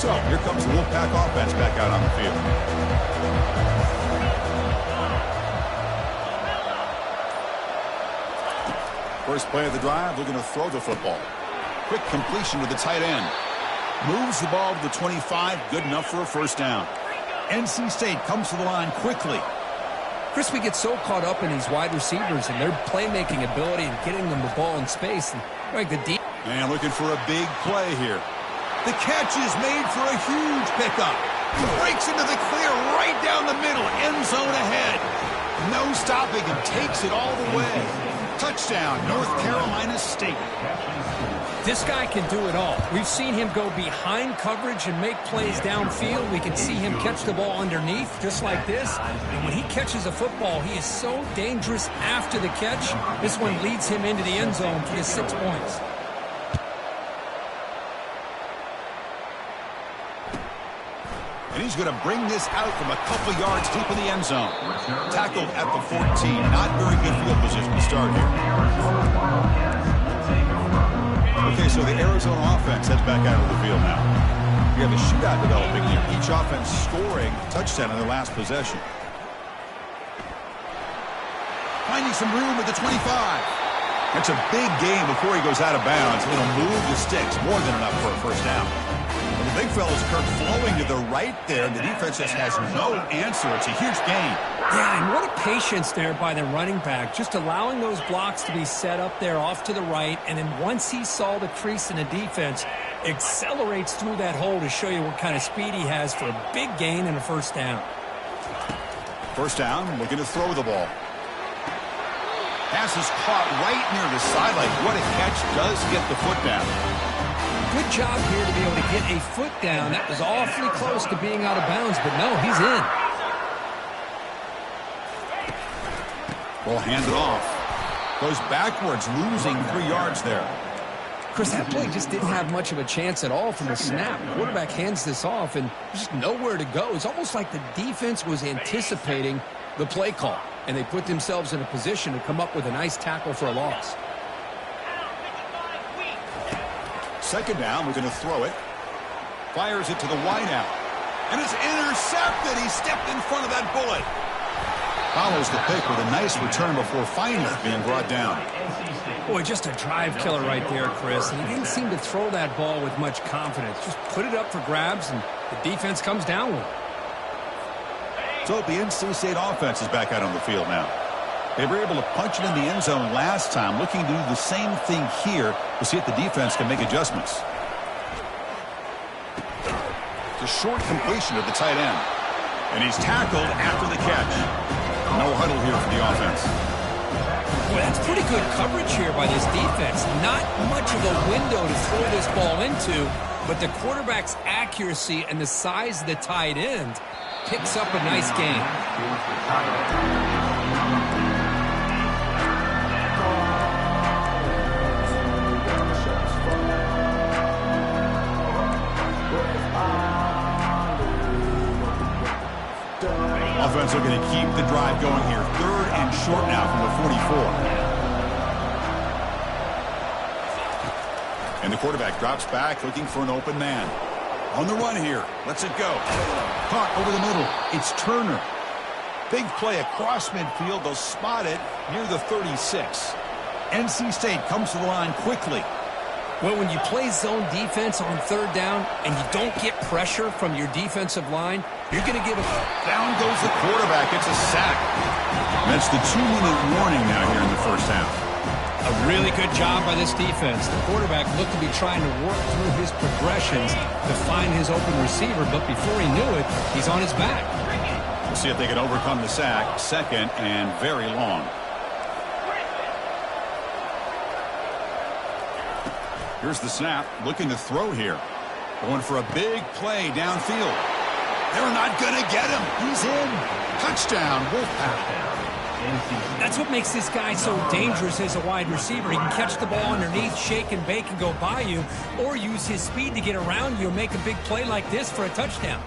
So here comes the Wolfpack offense back out on the field. First play of the drive, looking to throw the football. Quick completion to the tight end. Moves the ball to the 25, good enough for a first down. NC State comes to the line quickly. Chris, we get so caught up in these wide receivers and their playmaking ability and getting them the ball in space. And like the deep. And looking for a big play here. The catch is made for a huge pickup. Breaks into the clear right down the middle. End zone ahead. No stopping him. Takes it all the way. Touchdown, North Carolina State. This guy can do it all. We've seen him go behind coverage and make plays downfield. We can see him catch the ball underneath, just like this. And when he catches a football, he is so dangerous after the catch. This one leads him into the end zone for the 6 points. And he's going to bring this out from a couple yards deep in the end zone. Tackled at the 14. Not very good field position to start here. Okay, so the Arizona offense heads back out of the field now. We have a shootout developing here. Each offense scoring a touchdown in their last possession. Finding some room at the 25. That's a big gain before he goes out of bounds. It'll move the sticks. More than enough for a first down. Well, the big fella's Kirk flowing to the right there. The defense just has no answer. It's a huge gain. Yeah, and what a patience there by the running back. Just allowing those blocks to be set up there off to the right. And then once he saw the crease in the defense, accelerates through that hole to show you what kind of speed he has for a big gain and a first down. First down, looking to throw the ball. Pass is caught right near the sideline. What a catch. Does get the foot down. Good job here to be able to get a foot down. That was awfully close to being out of bounds, but no, he's in. Ball handed off. Goes backwards, losing 3 yards there. Chris, that play just didn't have much of a chance at all from the snap. The quarterback hands this off, and there's just nowhere to go. It's almost like the defense was anticipating the play call, and they put themselves in a position to come up with a nice tackle for a loss. Second down, we're going to throw it. Fires it to the wideout. And it's intercepted. He stepped in front of that bullet. Follows the pick with a nice return before finally being brought down. Boy, just a drive killer right there, Chris. And he didn't seem to throw that ball with much confidence. Just put it up for grabs, and the defense comes down with it. So the NC State offense is back out on the field now. They were able to punch it in the end zone last time, looking to do the same thing here to see if the defense can make adjustments. It's a short completion of the tight end. And he's tackled after the catch. No huddle here for the offense. Well, that's pretty good coverage here by this defense. Not much of a window to throw this ball into, but the quarterback's accuracy and the size of the tight end picks up a nice gain. Offense looking to keep the drive going here. Third and short now from the 44. And the quarterback drops back looking for an open man. On the run here. Lets it go. Caught over the middle. It's Turner. Big play across midfield. They'll spot it near the 36. NC State comes to the line quickly. Well, when you play zone defense on third down and you don't get pressure from your defensive line, you're going to give it. Down goes the quarterback. It's a sack. That's the 2-minute warning now here in the first half. A really good job by this defense. The quarterback looked to be trying to work through his progressions to find his open receiver, but before he knew it, he's on his back. We'll see if they can overcome the sack. Second and very long. Here's the snap, looking to throw here. Going for a big play downfield. They're not going to get him. He's in. Touchdown, Wolfpack. That's what makes this guy so dangerous as a wide receiver. He can catch the ball underneath, shake and bake and go by you, or use his speed to get around you and make a big play like this for a touchdown.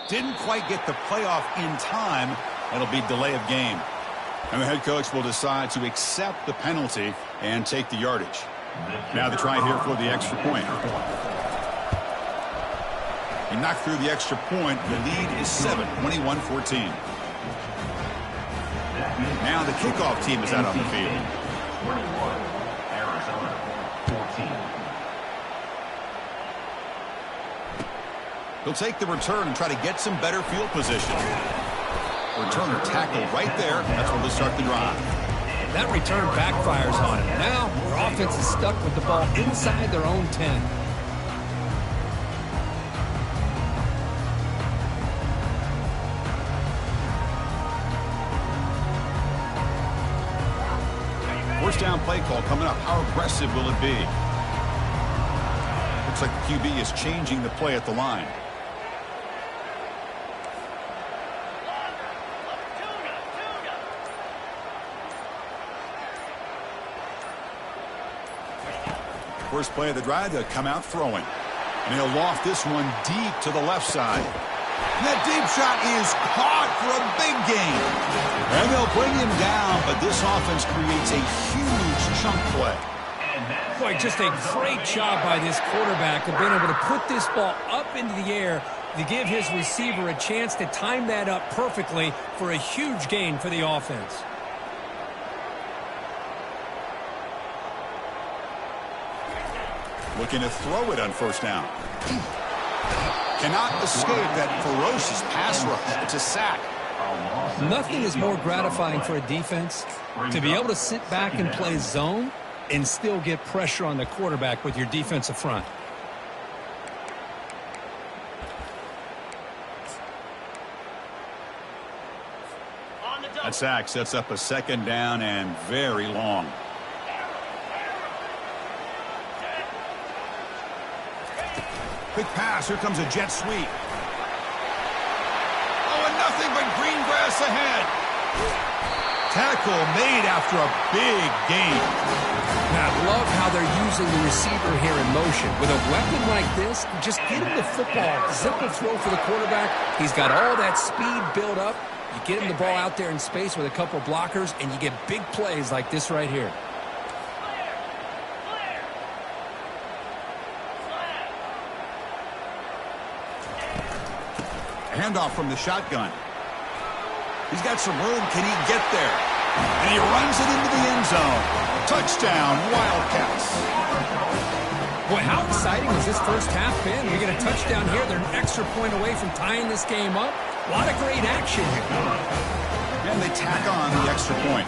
Didn't quite get the playoff in time. It'll be delay of game. And the head coach will decide to accept the penalty and take the yardage. Now the try here for the extra point. He knocked through the extra point. The lead is 7, 21-14. Now the kickoff team is out on the field. 21, Arizona, 14. He'll take the return and try to get some better field position. Returner tackle right there. That's where they'll start the drive. That return backfires on him. Now their offense is stuck with the ball inside their own 10. First down play call coming up. How aggressive will it be? Looks like the QB is changing the play at the line. First play of the drive, they'll come out throwing. And he'll loft this one deep to the left side. And that deep shot is caught for a big gain. And they'll bring him down, but this offense creates a huge chunk play. Boy, just a great job by this quarterback of being able to put this ball up into the air to give his receiver a chance to time that up perfectly for a huge gain for the offense. Looking to throw it on first down. Cannot escape that ferocious pass rush. It's a sack. Nothing is more gratifying for a defense to be able to sit back and play zone and still get pressure on the quarterback with your defensive front. That sack sets up a second down and very long. Quick pass. Here comes a jet sweep. Oh, and nothing but green grass ahead. Tackle made after a big gain. I love how they're using the receiver here in motion. With a weapon like this, just get him the football. Simple throw for the quarterback. He's got all that speed built up. You get him the ball out there in space with a couple blockers, and you get big plays like this right here. Handoff from the shotgun. He's got some room. Can he get there? And he runs it into the end zone. Touchdown, Wildcats. Boy, how exciting has this first half been? We get a touchdown here. They're an extra point away from tying this game up. A lot of great action here. And they tack on the extra point.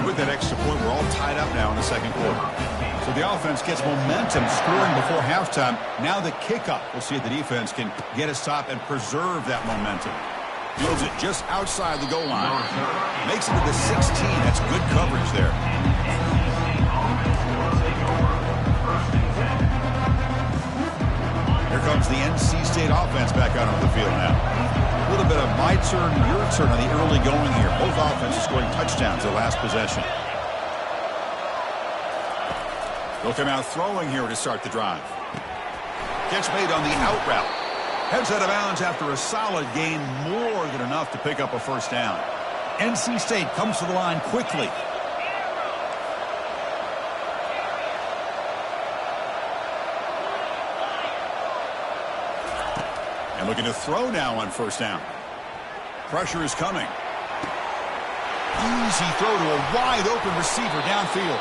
And with that extra point, we're all tied up now in the second quarter. So the offense gets momentum scoring before halftime. Now the kickoff. We'll see if the defense can get a stop and preserve that momentum. Fields it just outside the goal line. Makes it to the 16. That's good coverage there. Here comes the NC State offense back out on the field now. A little bit of my turn, your turn on the early going here. Both offenses scoring touchdowns their last possession. They'll come out throwing here to start the drive. Catch made on the out route. Heads out of bounds after a solid gain, more than enough to pick up a first down. NC State comes to the line quickly. And looking to throw now on first down. Pressure is coming. Easy throw to a wide open receiver downfield.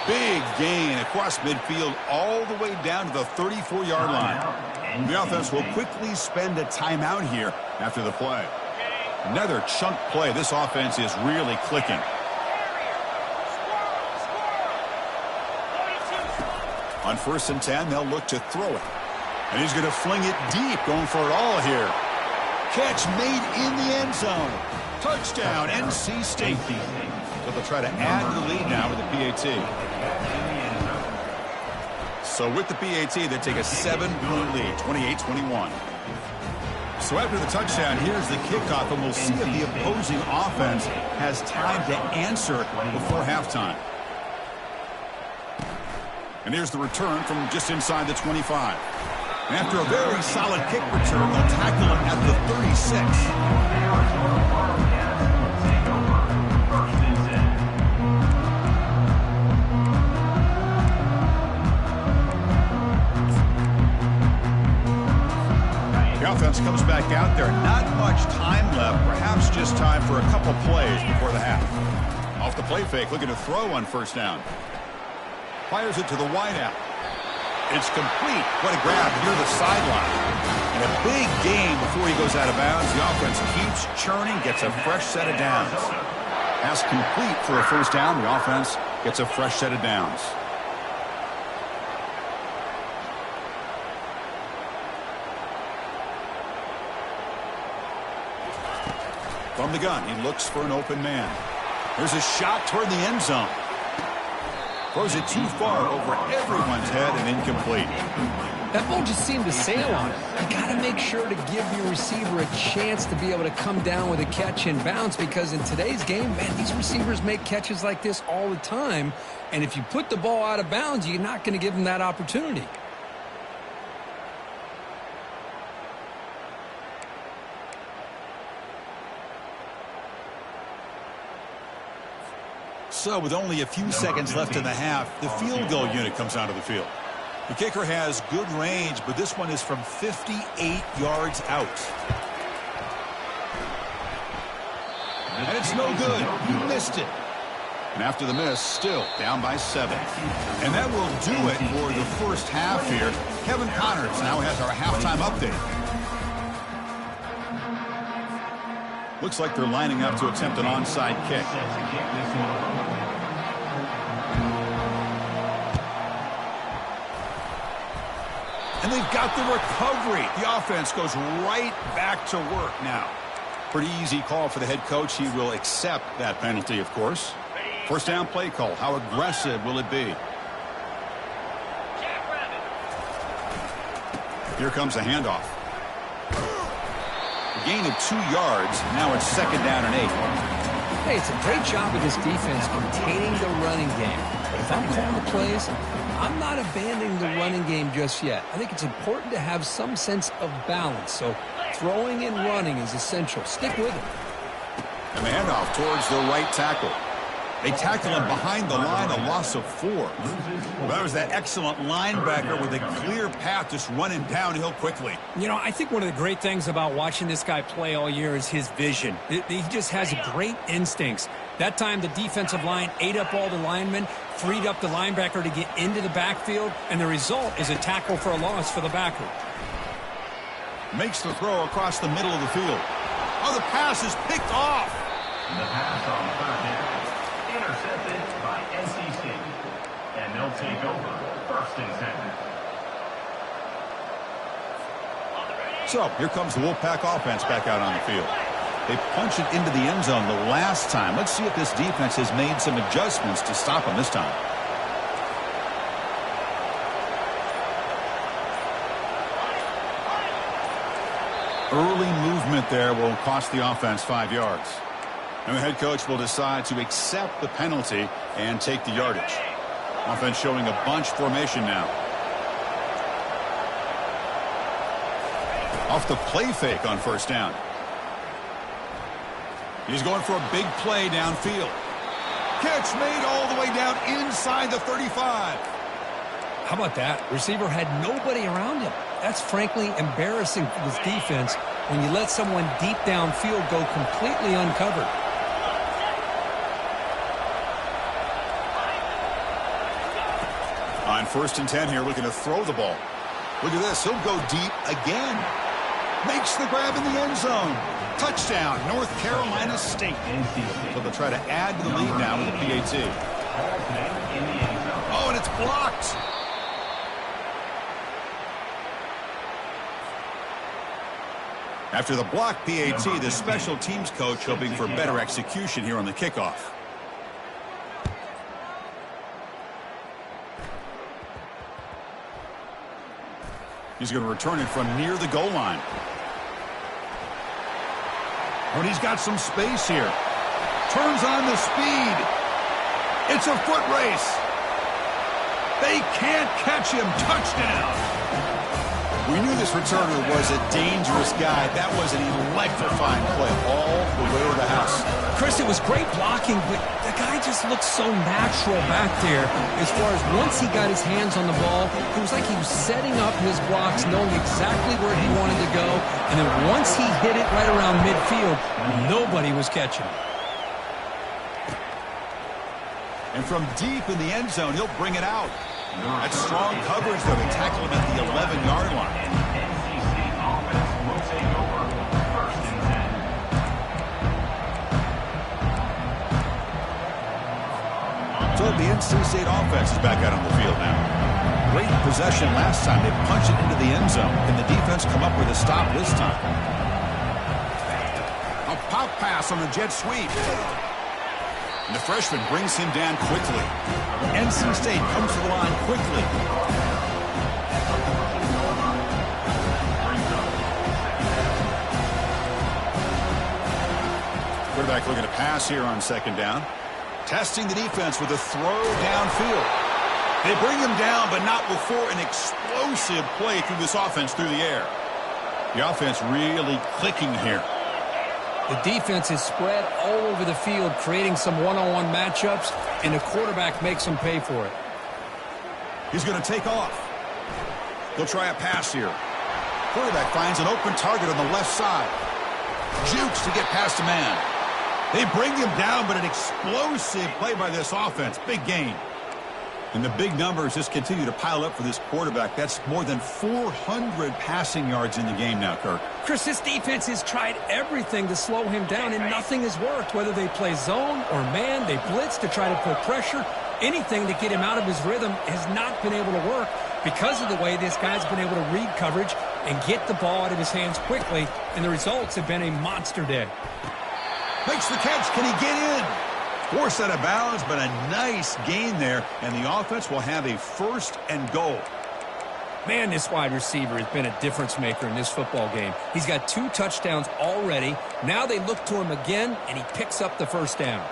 Big gain across midfield all the way down to the 34-yard line. The offense will quickly spend a timeout here after the play. Another chunk play. This offense is really clicking. On 1st and 10, they'll look to throw it. And he's going to fling it deep, going for it all here. Catch made in the end zone. Touchdown, NC State. So they'll try to add to the lead now with the PAT. So with the PAT, they take a 7-point lead, 28-21. So after the touchdown, here's the kickoff, and we'll see if the opposing offense has time to answer before halftime. And here's the return from just inside the 25. And after a very solid kick return, they'll tackle him at the 36. Arizona Wildcats will take over 1st and 10. The offense comes back out there. Not much time left. Perhaps just time for a couple plays before the half. Off the play fake, looking to throw on 1st down. Fires it to the wideout. It's complete. What a grab near the sideline. And a big gain before he goes out of bounds. The offense keeps churning, gets a fresh set of downs. Pass complete for a 1st down. The offense gets a fresh set of downs. From the gun, he looks for an open man. There's a shot toward the end zone. Throws it too far over everyone's head and incomplete. That ball just seemed to sail on it. You got to make sure to give your receiver a chance to be able to come down with a catch and bounce, because in today's game, man, these receivers make catches like this all the time. And if you put the ball out of bounds, you're not going to give them that opportunity. So with only a few seconds left in the half, the field goal unit comes onto the field. The kicker has good range, but this one is from 58 yards out. And it's no good. He missed it. And after the miss, still down by 7. And that will do it for the first half here. Kevin Connors now has our halftime update. Looks like they're lining up to attempt an onside kick. And they've got the recovery. The offense goes right back to work now. Pretty easy call for the head coach. He will accept that penalty, of course. 1st down play call. How aggressive will it be? Here comes a handoff. A gain of 2 yards. Now it's 2nd down and 8. Hey, it's a great job of this defense containing the running game. But if I'm calling the plays, I'm not abandoning the running game just yet. I think it's important to have some sense of balance. So throwing and running is essential. Stick with it. And the handoff towards the right tackle. They tackle him behind the line, a loss of 4. Well, that was that excellent linebacker with a clear path just running downhill quickly. You know, I think one of the great things about watching this guy play all year is his vision. He just has great instincts. That time, the defensive line ate up all the linemen, freed up the linebacker to get into the backfield, and the result is a tackle for a loss for the backer. Makes the throw across the middle of the field. Oh, the pass is picked off. The pass on 3rd down. Intercepted by NC State. And they'll take over 1st and 10. So here comes the Wolfpack offense back out on the field. They punch it into the end zone the last time. Let's see if this defense has made some adjustments to stop them this time. Early movement there will cost the offense 5 yards. And the head coach will decide to accept the penalty and take the yardage. Offense showing a bunch formation now. Off the play fake on 1st down. He's going for a big play downfield. Catch made all the way down inside the 35. How about that? Receiver had nobody around him. That's frankly embarrassing for this defense when you let someone deep downfield go completely uncovered. On 1st and 10 here, looking to throw the ball. Look at this. He'll go deep again. Makes the grab in the end zone. Touchdown, North Carolina State. So they'll try to add to the lead now with the PAT. Oh, and it's blocked. After the block PAT, the special teams coach hoping for better execution here on the kickoff. He's going to return it from near the goal line. And he's got some space here. Turns on the speed. It's a foot race. They can't catch him. Touchdown. We knew this returner was a dangerous guy. That was an electrifying play all the way to the house. Chris, it was great blocking, but the guy just looked so natural back there. As far as once he got his hands on the ball, it was like he was setting up his blocks, knowing exactly where he wanted to go. And then once he hit it right around midfield, nobody was catching it. And from deep in the end zone, he'll bring it out. That's strong coverage, though. They tackle him at the 11-yard line. NCC offense will take over first and 10. So the NC State offense is back out on the field now. Great possession last time. They punched it into the end zone. Can the defense come up with a stop this time? A pop pass on the jet sweep. And the freshman brings him down quickly. NC State comes to the line quickly. Quarterback looking to pass here on second down. Testing the defense with a throw downfield. They bring him down, but not before an explosive play through this offense through the air. The offense really clicking here. The defense is spread all over the field, creating some one-on-one matchups, and the quarterback makes them pay for it. He's going to take off. They'll try a pass here. Quarterback finds an open target on the left side. Jukes to get past a man. They bring him down, but an explosive play by this offense. Big gain. And the big numbers just continue to pile up for this quarterback. That's more than 400 passing yards in the game now, Kirk. Chris, this defense has tried everything to slow him down, and nothing has worked. Whether they play zone or man, they blitz to try to put pressure. Anything to get him out of his rhythm has not been able to work because of the way this guy's been able to read coverage and get the ball out of his hands quickly, and the results have been a monster day. Makes the catch. Can he get in? Forced out of bounds, but a nice gain there, and the offense will have a first and goal. Man, this wide receiver has been a difference maker in this football game. He's got 2 touchdowns already. Now they look to him again, and he picks up the first down.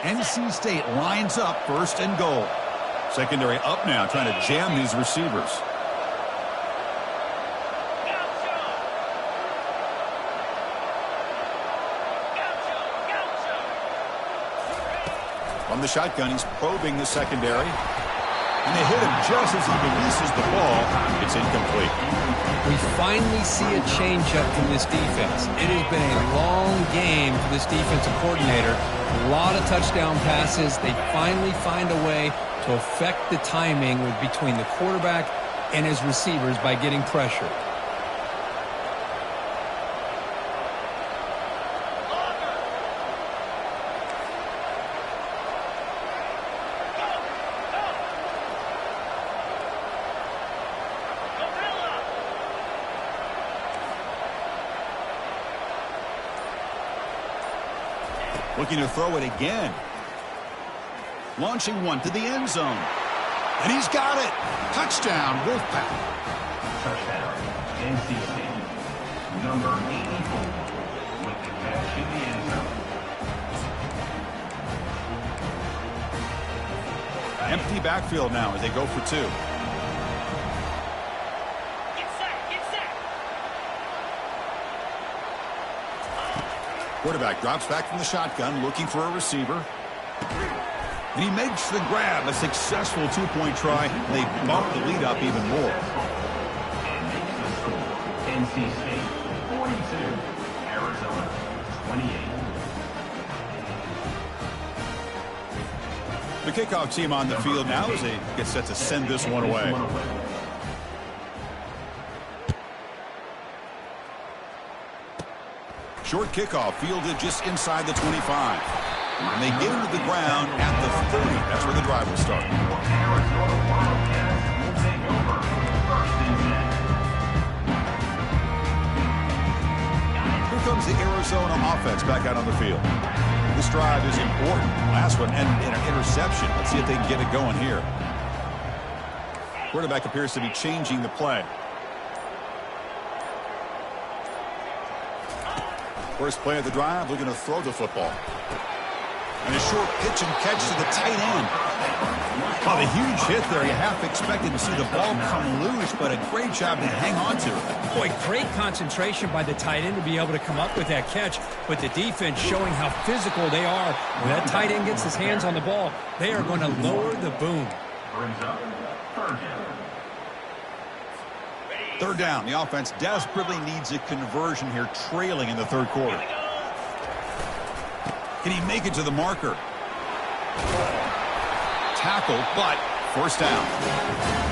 NC State lines up first and goal. Secondary up now, trying to jam these receivers. From the shotgun, he's probing the secondary. And they hit him just as he releases the ball. It's incomplete. We finally see a changeup from this defense. It has been a long game for this defensive coordinator. A lot of touchdown passes. They finally find a way to affect the timing between the quarterback and his receivers by getting pressure. Looking to throw it again. Launching one to the end zone. And he's got it. Touchdown, Wolfpack. Touchdown, NC State. Number 84 with the catch in the end zone. Empty backfield now as they go for 2. Quarterback drops back from the shotgun, looking for a receiver. And he makes the grab, a successful 2-point try. They bump the lead up even more. And makes the score. NC State 42, Arizona 28. The kickoff team on the field now as they get set to send this one away. Short kickoff fielded just inside the 25. And they get into the ground at the 30. That's where the drive will start. Arizona Wildcats will take over first and 10. Here comes the Arizona offense back out on the field. This drive is important. Last one ended in an interception. Let's see if they can get it going here. Quarterback appears to be changing the play. First play of the drive, looking to throw the football. And a short pitch and catch to the tight end. Oh, the huge hit there. You half expected to see the ball come loose, but a great job to hang on to it. Boy, great concentration by the tight end to be able to come up with that catch, but the defense showing how physical they are. When that tight end gets his hands on the ball, they are going to lower the boom. Brings up third down. Third down. The offense desperately needs a conversion here, trailing in the third quarter. Can he make it to the marker? Tackle, but first down.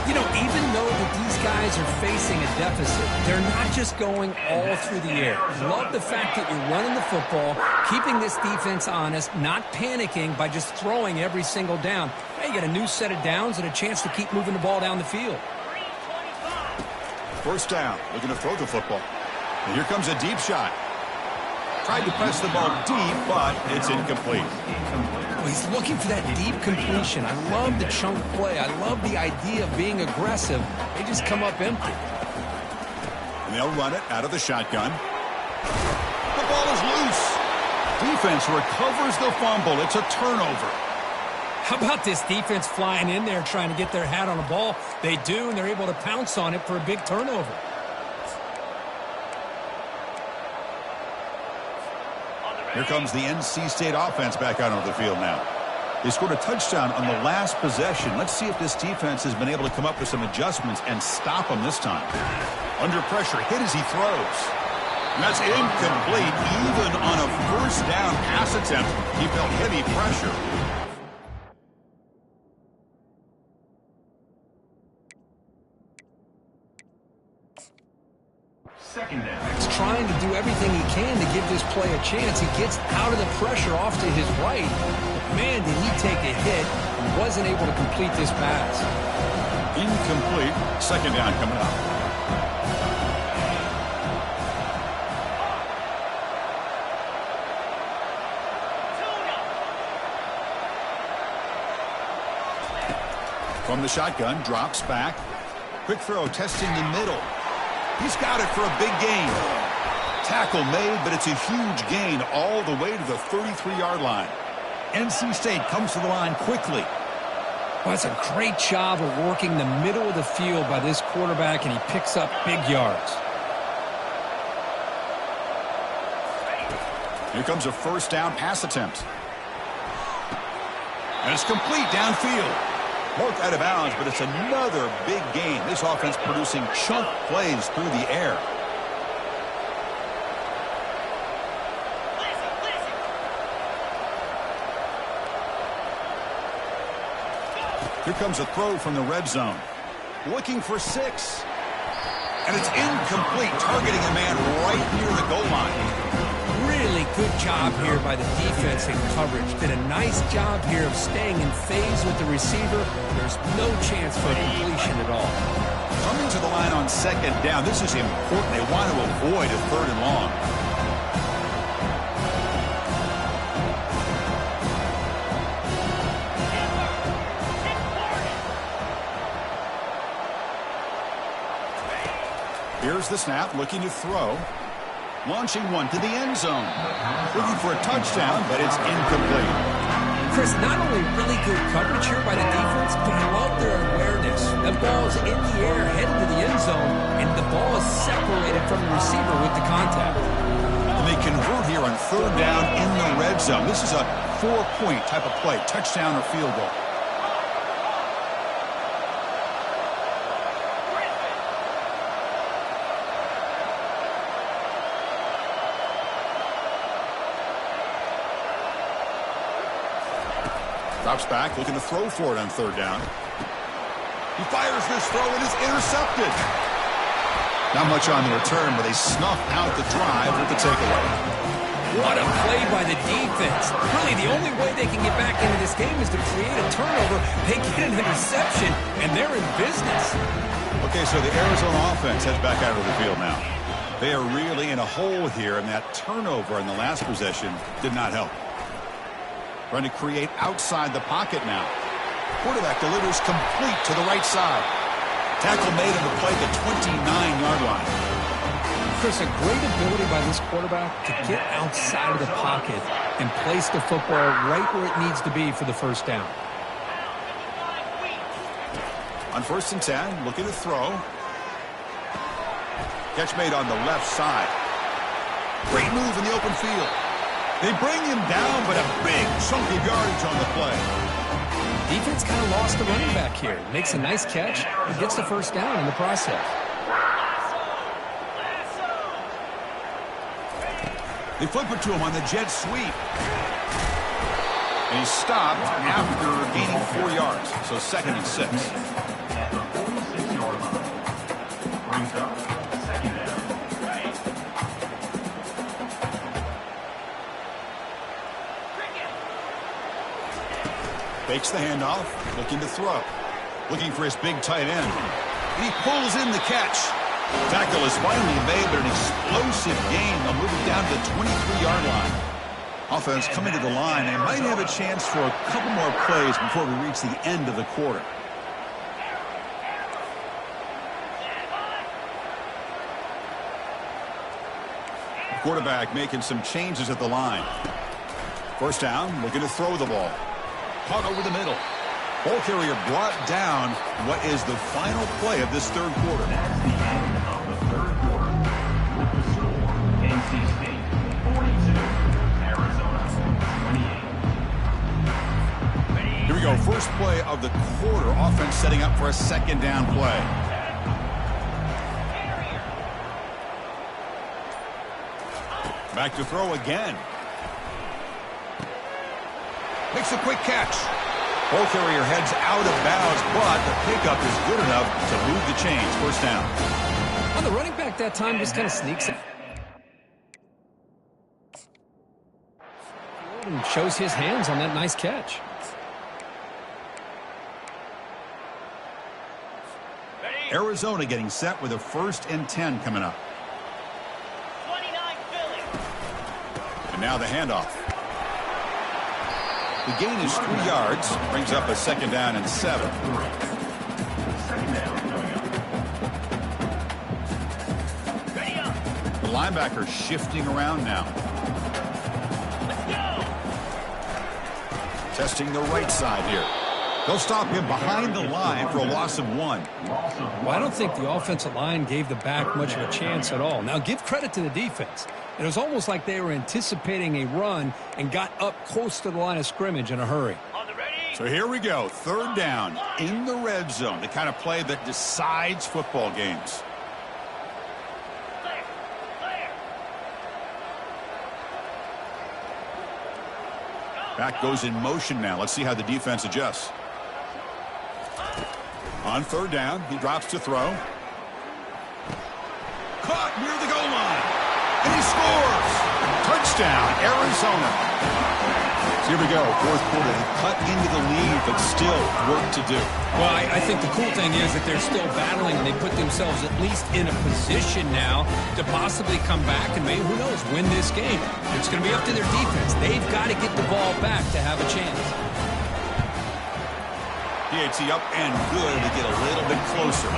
You know, even though that these guys are facing a deficit, they're not just going all through the air. Love the fact that you're running the football, keeping this defense honest, not panicking by just throwing every single down. Hey, you get a new set of downs and a chance to keep moving the ball down the field. First down, looking to throw the football. And here comes a deep shot. Tried to press the ball deep, but it's incomplete. Well, he's looking for that deep completion. I love the chunk play. I love the idea of being aggressive. They just come up empty. And they'll run it out of the shotgun. The ball is loose. Defense recovers the fumble. It's a turnover. How about this defense flying in there trying to get their hat on a ball? They do, and they're able to pounce on it for a big turnover. Here comes the NC State offense back out onto the field now. They scored a touchdown on the last possession. Let's see if this defense has been able to come up with some adjustments and stop them this time. Under pressure, hit as he throws. And that's incomplete. Even on a first down pass attempt, he felt heavy pressure. Second down. He's trying to do everything he can to give this play a chance. He gets out of the pressure off to his right. But man, did he take a hit and wasn't able to complete this pass. Incomplete. Second down coming up. From the shotgun, drops back. Quick throw, testing the middle. He's got it for a big gain. Tackle made, but it's a huge gain all the way to the 33-yard line. NC State comes to the line quickly. Well, that's a great job of working the middle of the field by this quarterback, and he picks up big yards. Here comes a first down pass attempt. And it's complete downfield. Marked out of bounds, but it's another big gain. This offense producing chunk plays through the air. Here comes a throw from the red zone. Looking for 6. And it's incomplete, targeting a man right near the goal line. Really good job here by the defense in coverage. Did a nice job here of staying in phase with the receiver. There's no chance for a completion at all. Coming to the line on second down. This is important. They want to avoid a third and long. Here's the snap, looking to throw. Launching one to the end zone. Looking for a touchdown, but it's incomplete. Chris, not only really good coverage here by the defense, but I love their awareness. The ball's in the air, headed to the end zone, and the ball is separated from the receiver with the contact. And they convert here on third down in the red zone. This is a 4-point type of play, touchdown or field goal. Drops back, looking to throw for it on third down. He fires this throw and is intercepted. Not much on the return, but they snuff out the drive with the takeaway. What a play by the defense. Really, the only way they can get back into this game is to create a turnover. They get an interception, and they're in business. Okay, so the Arizona offense heads back out of the field now. They are really in a hole here, and that turnover in the last possession did not help. Trying to create outside the pocket now. Quarterback delivers complete to the right side. Tackle made on the play at the 29-yard line. Chris, a great ability by this quarterback to get outside of the pocket and place the football right where it needs to be for the first down. On 1st and 10, looking to throw. Catch made on the left side. Great move in the open field. They bring him down, but a big chunk of yardage on the play. Defense kind of lost the running back here. Makes a nice catch and gets the first down in the process. They flip it to him on the jet sweep. And he's stopped after gaining 4 yards. So 2nd and 6. At the 46-yard line. Brings up 2nd down. Fakes the handoff, looking to throw. Looking for his big tight end. He pulls in the catch. Tackle is finally made, but an explosive gain. They'll move it down to the 23-yard line. Offense coming to the line. They might have a chance for a couple more plays before we reach the end of the quarter. The quarterback making some changes at the line. 1st down, looking to throw the ball. Caught over the middle. Ball carrier brought down. What is the final play of this 3rd quarter? That's the end of the 3rd quarter. With the score, NC State 42, Arizona 28. Here we go. First play of the quarter. Offense setting up for a 2nd down play. Back to throw again. Makes a quick catch. Ball carrier heads out of bounds, but the pickup is good enough to move the chains. 1st down. Well, the running back that time just kind of sneaks in and shows his hands on that nice catch. Arizona getting set with a 1st and 10 coming up. 29 Philly. And now the handoff. The gain is 3 yards. Brings up a 2nd down and 7. 2nd down coming up. Ready up. The linebacker shifting around now. Let's go. Testing the right side here. They'll stop him behind the line for a loss of 1. Well, I don't think the offensive line gave the back much of a chance at all. Now, give credit to the defense. It was almost like they were anticipating a run and got up close to the line of scrimmage in a hurry. On the ready. So here we go. 3rd down in the red zone. The kind of play that decides football games. Clear. Clear. Back goes in motion now. Let's see how the defense adjusts. On 3rd down, he drops to throw. Caught near the goal line. And he scores. Touchdown, Arizona. So here we go. 4th quarter. They cut into the lead, but still work to do. Well, I think the cool thing is that they're still battling, and they put themselves at least in a position now to possibly come back and maybe, who knows, win this game. It's going to be up to their defense. They've got to get the ball back to have a chance. PAT up and good to get a little bit closer.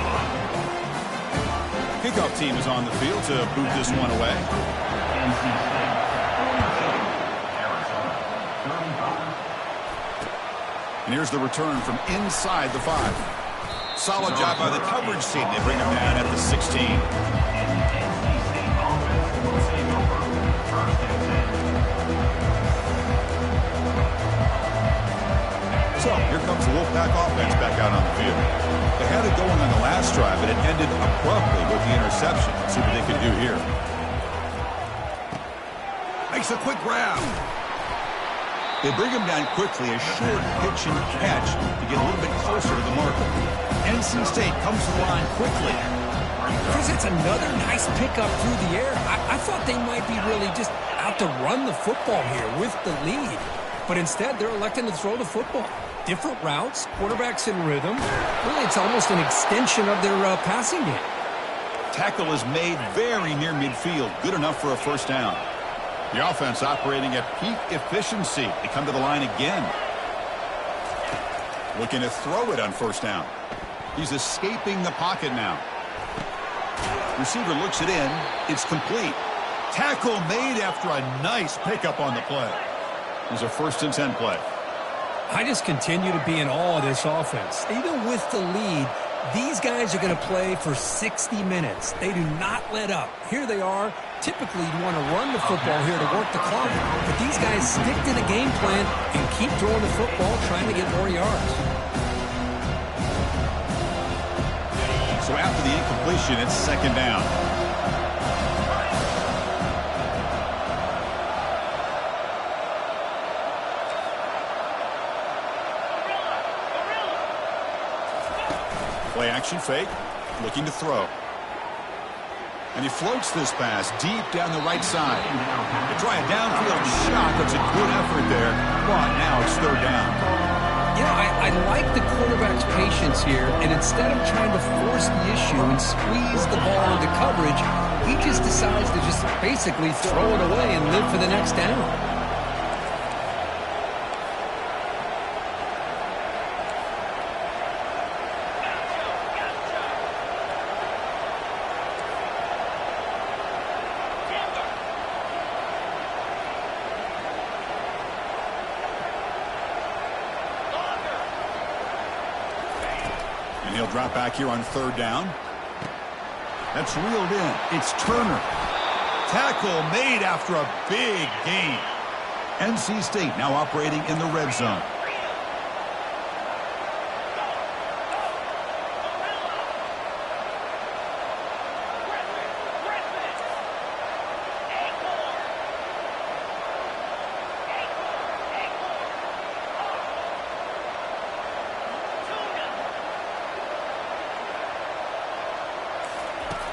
Kickoff team is on the field to boot this one away. NC State 42, Arizona 35. And here's the return from inside the 5. Solid job by the coverage team. They bring him down at the 16. And the NC State offense will take over 1st and 10. So here comes the Wolfpack offense back out on the field. They had it going on the last drive, but it ended abruptly with the interception. Let's see what they can do here. Makes a quick grab. They bring him down quickly, a short pitch and catch to get a little bit closer to the marker. NC State comes to the line quickly. Chris, it's another nice pickup through the air. I thought they might be really just out to run the football here with the lead. But instead, they're electing to throw the football. Different routes, quarterbacks in rhythm. Really, it's almost an extension of their passing game. Tackle is made very near midfield. Good enough for a 1st down. The offense operating at peak efficiency. They come to the line again. Looking to throw it on 1st down. He's escaping the pocket now. Receiver looks it in. It's complete. Tackle made after a nice pickup on the play. It's a 1st and 10 play. I just continue to be in awe of this offense. Even with the lead, These guys are going to play for 60 minutes. They do not let up. Here they are. Typically, you want to run the football here to work the clock. But these guys stick to the game plan and keep throwing the football, trying to get more yards. So after the incompletion, it's second down. Play action fake, looking to throw. And he floats this pass deep down the right side. They try a downfield shot. That's a good effort there. But now it's third down. You know, I like the quarterback's patience here, and instead of trying to force the issue and squeeze the ball into coverage, he just decides to just basically throw it away and live for the next down. And he'll drop back here on third down. That's reeled in. It's Turner. Tackle made after a big gain. NC State now operating in the red zone.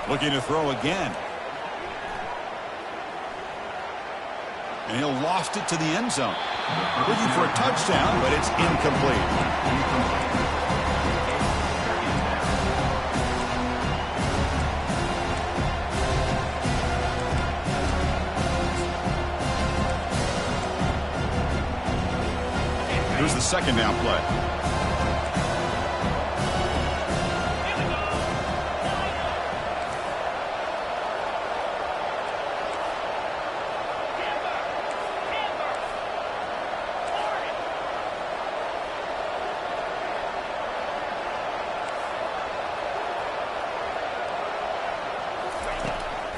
Looking to throw again. And he'll loft it to the end zone. Looking for a touchdown, but it's incomplete. Here's the second down play.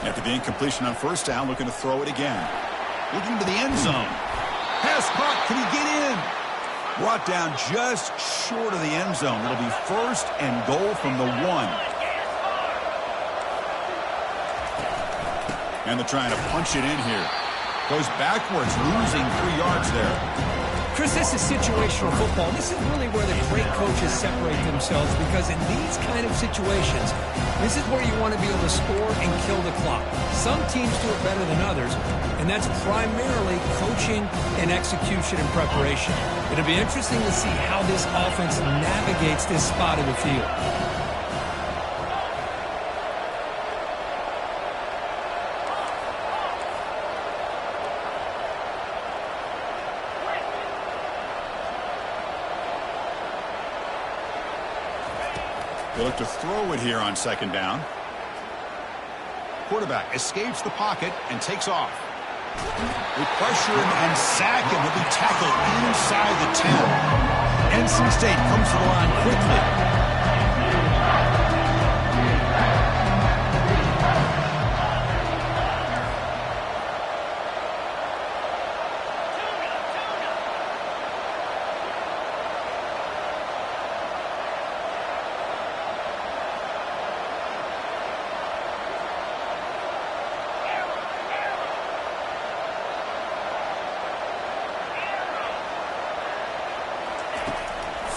After the incompletion on first down, looking to throw it again. Looking to the end zone. Pass caught. Can he get in? Brought down just short of the end zone. It'll be first and goal from the 1. And they're trying to punch it in here. Goes backwards, losing 3 yards there. Chris, this is situational football. This is really where the great coaches separate themselves, because in these kind of situations, this is where you want to be able to score and kill the clock. Some teams do it better than others, and that's primarily coaching and execution and preparation. It'll be interesting to see how this offense navigates this spot of the field. They look to throw it here on second down. Quarterback escapes the pocket and takes off. They pressure him and sack him. He'll be tackled inside the 10. NC State comes to the line quickly.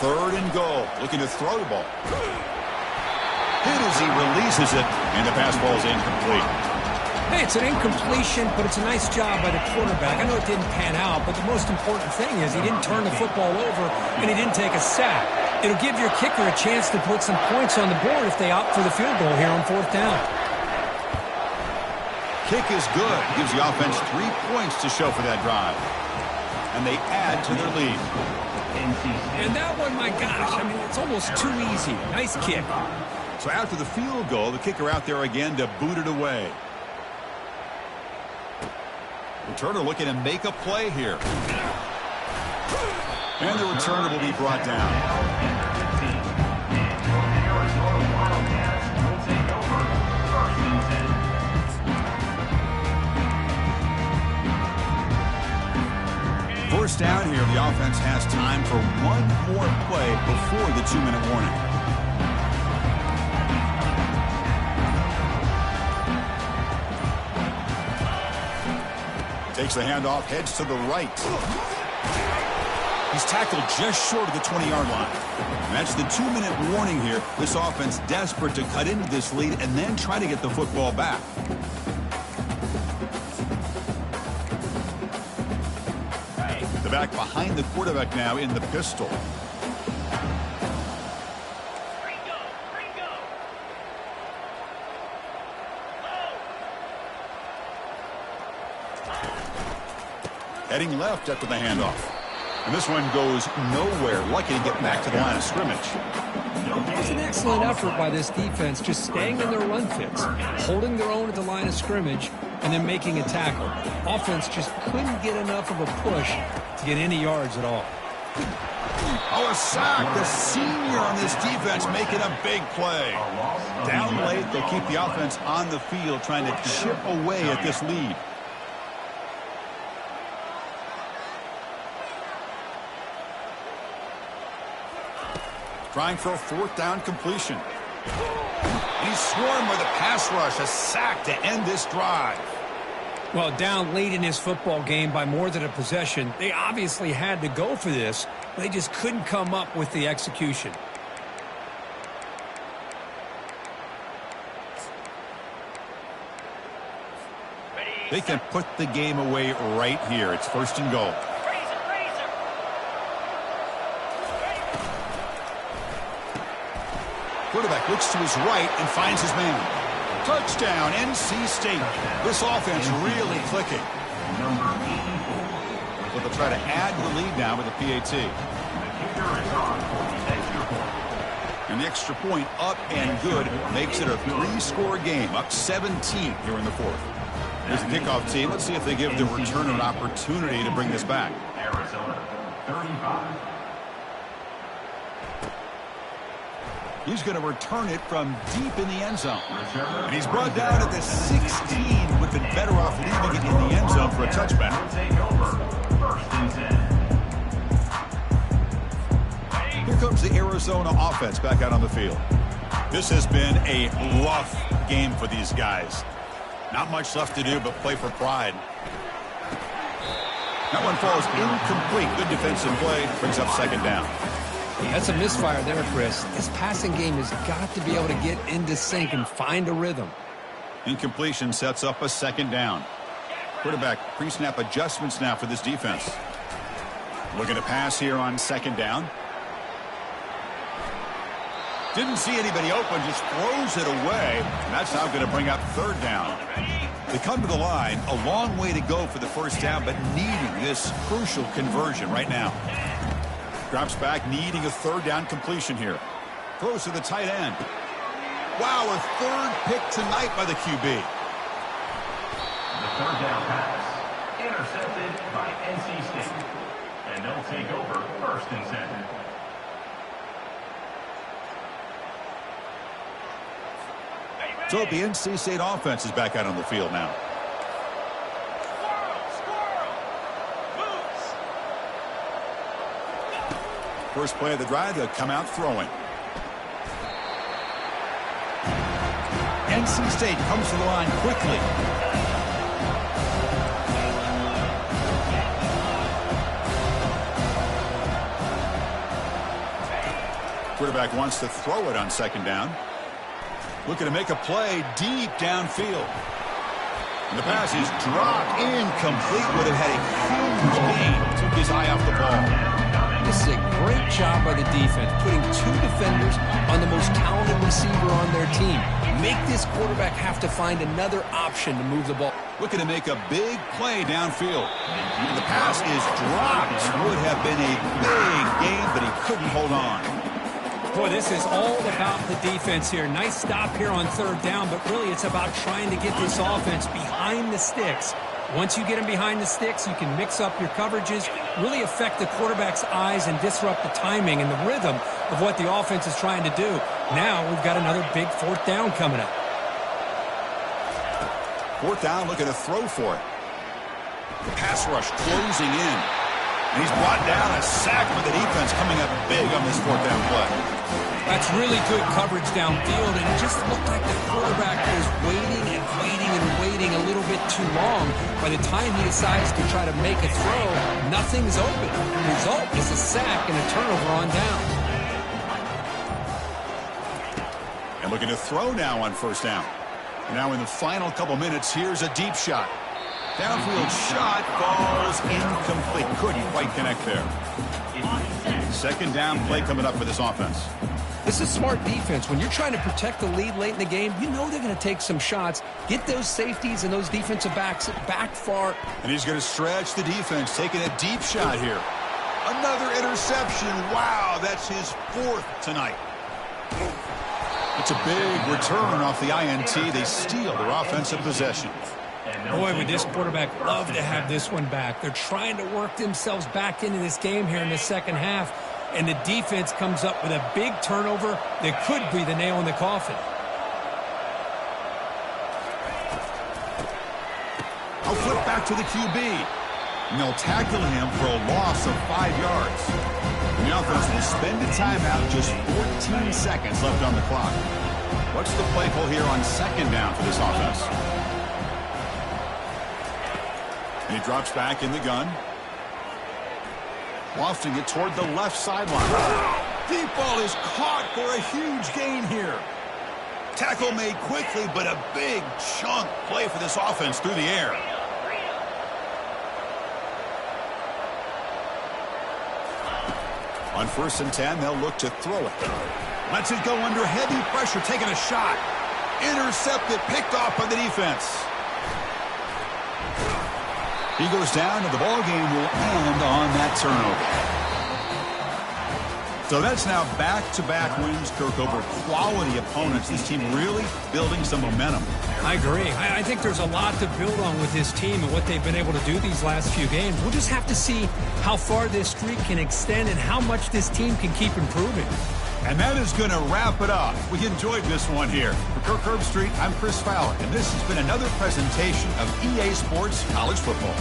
Third and goal. Looking to throw the ball. Hit as he releases it, and the pass ball is incomplete. Hey, it's an incompletion, but it's a nice job by the quarterback. I know it didn't pan out, but the most important thing is he didn't turn the football over, and he didn't take a sack. It'll give your kicker a chance to put some points on the board if they opt for the field goal here on fourth down. Kick is good. Gives the offense 3 points to show for that drive. And they add to their lead. And that one, my gosh, I mean, it's almost too easy. Nice kick. So after the field goal, the kicker out there again to boot it away. Returner looking to make a play here. And the returner will be brought down. first down here. The offense has time for one more play before the 2-minute warning. Takes the handoff, heads to the right. He's tackled just short of the 20-yard line. And that's the 2-minute warning here. This offense desperate to cut into this lead and then try to get the football back. The back behind the quarterback now in the pistol. Heading left after the handoff. And this one goes nowhere. Lucky to get back to the line of scrimmage. It's an excellent effort by this defense, just staying in their run fits, holding their own at the line of scrimmage, and then making a tackle. Offense just couldn't get enough of a push to get any yards at all. Oh, a sack. The senior on this defense making a big play. Down late, they'll keep the offense on the field trying to chip away at this lead. Trying for a fourth down completion. And he's swarmed by the pass rush. A sack to end this drive. Well, down late in his football game by more than a possession, they obviously had to go for this. They just couldn't come up with the execution. They can put the game away right here. It's first and goal. Quarterback looks to his right and finds his man. Touchdown, NC State. This offense really clicking. But they'll try to add to the lead now with a PAT. And the extra point up and good makes it a 3-score game, up 17 here in the fourth. Here's the kickoff team. Let's see if they give the returner an opportunity to bring this back. Arizona, 35. He's going to return it from deep in the end zone. And he's brought down at the 16. Would have been better off leaving it in the end zone for a touchback. Here comes the Arizona offense back out on the field. This has been a rough game for these guys. Not much left to do but play for pride. That one falls incomplete. Good defensive play. Brings up second down. That's a misfire there, Chris. This passing game has got to be able to get into sync and find a rhythm. Incompletion sets up a second down. Quarterback pre-snap adjustments now for this defense. Looking to pass here on second down. Didn't see anybody open, just throws it away. And that's now going to bring up third down. They come to the line, a long way to go for the first down, but needing this crucial conversion right now. Drops back, needing a third down completion here. Throws to the tight end. Wow, a third pick tonight by the QB. The third down pass, intercepted by NC State. And they'll take over first and 10. So the NC State offense is back out on the field now. First play of the drive, they'll come out throwing. NC State comes to the line quickly. Quarterback wants to throw it on second down. Looking to make a play deep downfield. And the pass is dropped incomplete. Would have had a huge gain. Took his eye off the ball. This is a great job by the defense, putting two defenders on the most talented receiver on their team. Make this quarterback have to find another option to move the ball. Looking to make a big play downfield. And the pass is dropped. Would have been a big gain, but he couldn't hold on. Boy, this is all about the defense here. Nice stop here on third down, but really it's about trying to get this offense behind the sticks. Once you get them behind the sticks, you can mix up your coverages, really affect the quarterback's eyes and disrupt the timing and the rhythm of what the offense is trying to do. Now we've got another big fourth down coming up. Fourth down, looking to throw for it. The pass rush closing in. And he's brought down, a sack with the defense coming up big on this fourth down play. That's really good coverage downfield, and it just looked like the quarterback was waiting and waiting and waiting a little bit too long. By the time he decides to try to make a throw, nothing's open. The result is a sack and a turnover on down. And looking to throw now on first down. Now in the final couple minutes, here's a deep shot. Downfield shot falls incomplete. Couldn't quite connect there. Second down play coming up for this offense. This is smart defense. When you're trying to protect the lead late in the game, you know they're going to take some shots, get those safeties and those defensive backs back far. And he's going to stretch the defense, taking a deep shot here. Another interception. Wow, that's his fourth tonight. It's a big return off the INT. They steal their offensive possession. Boy, would this quarterback love to have this one back. They're trying to work themselves back into this game here in the second half, and the defense comes up with a big turnover that could be the nail in the coffin. I'll flip back to the QB. And they'll tackle him for a loss of 5 yards. And the offense will spend a timeout, just 14 seconds left on the clock. What's the play call here on second down for this offense? And he drops back in the gun. Lofting it toward the left sideline. Deep ball is caught for a huge gain here. Tackle made quickly, but a big chunk play for this offense through the air. On 1st and 10, they'll look to throw it. Lets it go under heavy pressure, taking a shot. Intercepted, picked off by the defense. He goes down, and the ball game will end on that turnover. So that's now back-to-back wins, Kirk, over quality opponents. This team really building some momentum. I agree. I think there's a lot to build on with this team and what they've been able to do these last few games. We'll just have to see how far this streak can extend and how much this team can keep improving. And that is going to wrap it up. We enjoyed this one here. For Kirk Herbstreit, I'm Chris Fowler, and this has been another presentation of EA Sports College Football.